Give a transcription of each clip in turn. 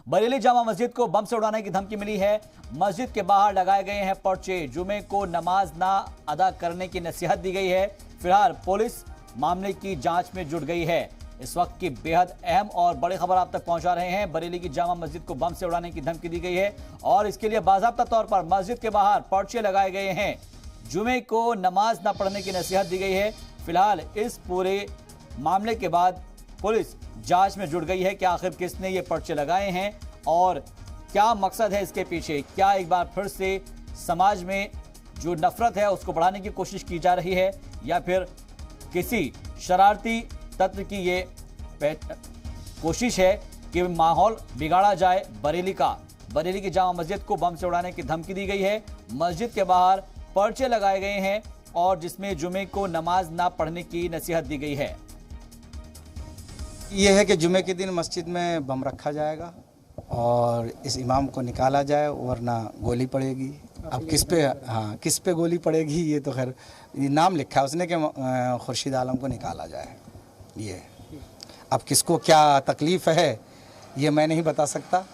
बरेली जामा मस्जिद को बम से उड़ाने की धमकी मिली है। मस्जिद के बाहर लगाए गए हैं पर्चे। जुमे को नमाज ना अदा करने की नसीहत दी गई है। फिलहाल पुलिस मामले की जांच में जुट गई है। इस वक्त की बेहद अहम और बड़ी खबर आप तक पहुंचा रहे हैं। बरेली की जामा मस्जिद को बम से उड़ाने की धमकी दी गई है और इसके लिए बाकायदा तौर पर मस्जिद के बाहर पर्चे लगाए गए हैं। जुमे को नमाज ना पढ़ने की नसीहत दी गई है। फिलहाल इस पूरे मामले के बाद पुलिस जांच में जुट गई है कि आखिर किसने ये पर्चे लगाए हैं और क्या मकसद है इसके पीछे। क्या एक बार फिर से समाज में जो नफरत है उसको बढ़ाने की कोशिश की जा रही है या फिर किसी शरारती तत्व की ये कोशिश है कि माहौल बिगाड़ा जाए। बरेली की जामा मस्जिद को बम से उड़ाने की धमकी दी गई है। मस्जिद के बाहर पर्चे लगाए गए हैं और जिसमें जुमे को नमाज ना पढ़ने की नसीहत दी गई है। ये है कि जुमे के दिन मस्जिद में बम रखा जाएगा और इस इमाम को निकाला जाए वरना गोली पड़ेगी। अब किस पे गोली पड़ेगी ये तो खैर नाम लिखा है उसने कि खुर्शीद आलम को निकाला जाए। ये अब किसको क्या तकलीफ है ये मैं नहीं बता सकता।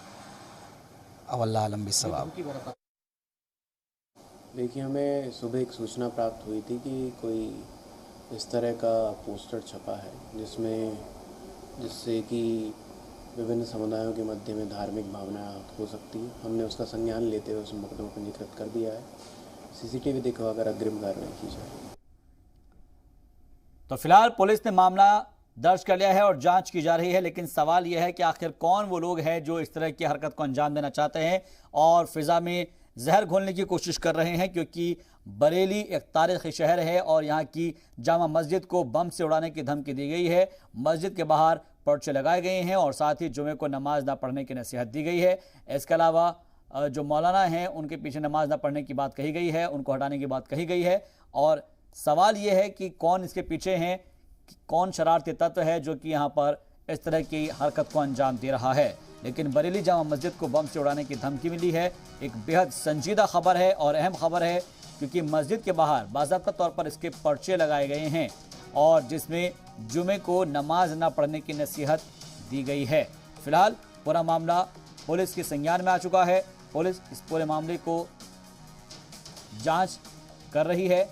अब अल्लाह आलम बिस्सवाब। देखिए, हमें सुबह एक सूचना प्राप्त हुई थी कि कोई इस तरह का पोस्टर छपा है जिससे कि विभिन्न समुदायों के मध्य में धार्मिक भावना हो सकती है। हमने उसका संज्ञान लेते हुए उस मुकदमे को पंजीकृत कर दिया है। सीसीटीवी दिखवाकर अग्रिम कार्रवाई की जाए। तो फिलहाल पुलिस ने मामला दर्ज कर लिया है और जांच की जा रही है, लेकिन सवाल यह है कि आखिर कौन वो लोग हैं जो इस तरह की हरकत को अंजाम देना चाहते हैं और फिजा में जहर घोलने की कोशिश कर रहे हैं, क्योंकि बरेली एक तारीखी शहर है और यहाँ की जामा मस्जिद को बम से उड़ाने की धमकी दी गई है। मस्जिद के बाहर पर्चे लगाए गए हैं और साथ ही जुमे को नमाज ना पढ़ने की नसीहत दी गई है। इसके अलावा जो मौलाना हैं उनके पीछे नमाज ना पढ़ने की बात कही गई है, उनको हटाने की बात कही गई है। और सवाल ये है कि कौन इसके पीछे हैं, कौन शरारती तत्व है जो कि यहाँ पर इस तरह की हरकत को अंजाम दे रहा है। लेकिन बरेली जामा मस्जिद को बम से उड़ाने की धमकी मिली है। एक बेहद संजीदा खबर है और अहम खबर है, क्योंकि मस्जिद के बाहर बाकायदा तौर पर इसके पर्चे लगाए गए हैं और जिसमें जुमे को नमाज ना पढ़ने की नसीहत दी गई है। फिलहाल पूरा मामला पुलिस के संज्ञान में आ चुका है। पुलिस इस पूरे मामले को जांच कर रही है।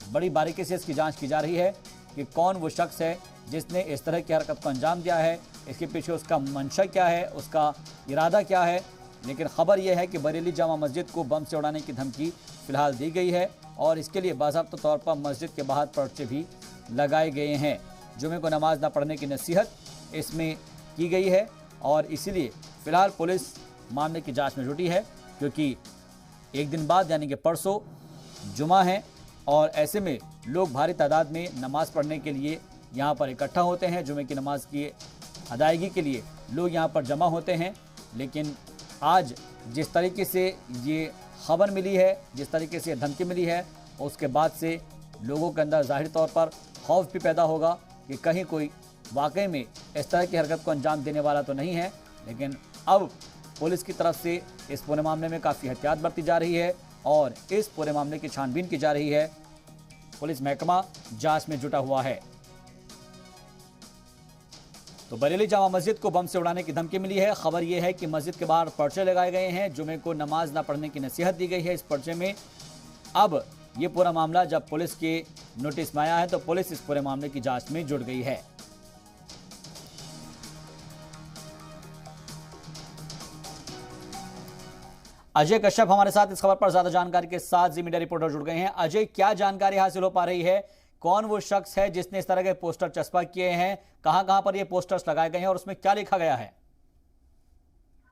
बड़ी बारीकी से इसकी जांच की जा रही है कि कौन वो शख्स है जिसने इस तरह की हरकत को अंजाम दिया है, इसके पीछे उसका मंशा क्या है, उसका इरादा क्या है। लेकिन खबर यह है कि बरेली जामा मस्जिद को बम से उड़ाने की धमकी फिलहाल दी गई है और इसके लिए बाकायदा तौर पर मस्जिद के बाहर पर्चे भी लगाए गए हैं। जुमे को नमाज ना पढ़ने की नसीहत इसमें की गई है और इसीलिए फिलहाल पुलिस मामले की जांच में जुटी है, क्योंकि एक दिन बाद यानी कि परसों जुमा है और ऐसे में लोग भारी तादाद में नमाज पढ़ने के लिए यहाँ पर इकट्ठा होते हैं। जुमे की नमाज की अदायगी के लिए लोग यहाँ पर जमा होते हैं। लेकिन आज जिस तरीके से ये खबर मिली है, जिस तरीके से धमकी मिली है, उसके बाद से लोगों के अंदर ज़ाहिर तौर पर खौफ भी पैदा होगा कि कहीं कोई वाकई में इस तरह की हरकत को अंजाम देने वाला तो नहीं है। लेकिन अब पुलिस की तरफ से इस पूरे मामले में काफ़ी एहतियात बरती जा रही है और इस पूरे मामले की छानबीन की जा रही है। पुलिस महकमा जांच में जुटा हुआ है। तो बरेली जामा मस्जिद को बम से उड़ाने की धमकी मिली है। खबर यह है कि मस्जिद के बाहर पर्चे लगाए गए हैं, जुमे को नमाज ना पढ़ने की नसीहत दी गई है इस पर्चे में। अब ये पूरा मामला जब पुलिस के नोटिस में आया है तो पुलिस इस पूरे मामले की जांच में जुट गई है। अजय कश्यप हमारे साथ इस खबर पर ज्यादा जानकारी के साथ जी मीडिया रिपोर्टर जुड़ गए हैं। अजय, क्या जानकारी हासिल हो पा रही है? कौन वो शख्स है जिसने इस तरह के पोस्टर चस्पा किए हैं? कहां पर ये पोस्टर्स लगाए गए हैं और उसमें क्या लिखा गया है?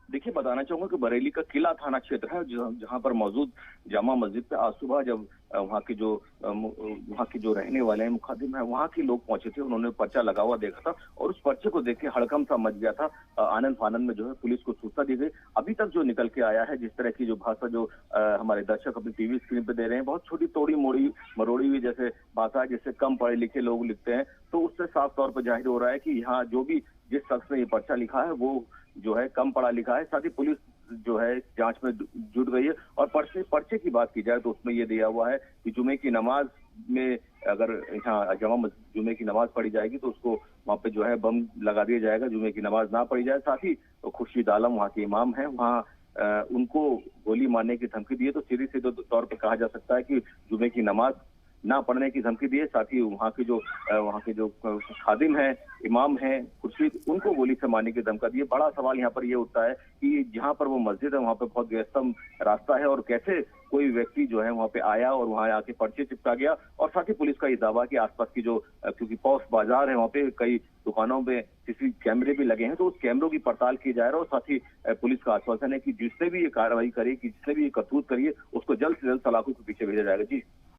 देखिए, बताना चाहूंगा कि बरेली का किला थाना क्षेत्र है जहां पर मौजूद जामा मस्जिद पे आज सुबह जब वहां के जो रहने वाले हैं मुखातिब हैं वहां के लोग पहुंचे थे, उन्होंने पर्चा लगा हुआ देखा था और उस पर्चे को देख के हड़कंप सा मच गया था। आनंद फानंद में जो है पुलिस को सूचना दी गई। अभी तक जो निकल के आया है, जिस तरह की जो भाषा जो हमारे दर्शक अपनी टीवी स्क्रीन पे दे रहे हैं, बहुत छोटी तोड़ी मोड़ी मरोड़ी हुई जैसे भाषा है जिससे कम पढ़े लिखे लोग लिखते हैं, तो उससे साफ तौर पर जाहिर हो रहा है कि यहाँ जो भी जिस शख्स ने ये पर्चा लिखा है वो जो है कम पढ़ा लिखा है। साथ ही पुलिस जो है जांच में जुट गई है और पर्चे की बात की जाए तो उसमें ये दिया हुआ है कि जुमे की नमाज में अगर यहाँ जमा मस्जिद जुमे की नमाज पढ़ी जाएगी तो उसको वहाँ पे जो है बम लगा दिया जाएगा, जुमे की नमाज ना पढ़ी जाए। साथ ही खुर्शीद आलम वहाँ के इमाम हैं, वहाँ उनको गोली मारने की धमकी दी है, तो सीधे सीधे तौर पर कहा जा सकता है कि जुमे की नमाज ना पढ़ने की धमकी दी है। साथ ही वहाँ के जो खादिम हैं, इमाम हैं खुर्शीद, उनको गोली से मारने की धमकी दी है। बड़ा सवाल यहाँ पर ये उठता है कि जहाँ पर वो मस्जिद है वहाँ पे बहुत व्यस्तम रास्ता है, और कैसे कोई व्यक्ति जो है वहाँ पे आया और वहाँ आके पर्चे चिपका गया। और साथ ही पुलिस का ये दावा कि आसपास की जो क्योंकि पौष बाजार है वहाँ पे कई दुकानों में सीसी कैमरे भी लगे हैं, तो उस कैमरों की पड़ताल की जा रहा है। और साथ ही पुलिस का आश्वासन है कि जिसने भी ये कार्रवाई करी, कि जिसने भी ये करतूत करी है, उसको जल्द से जल्द सलाखों के पीछे भेजा जाएगा। जी।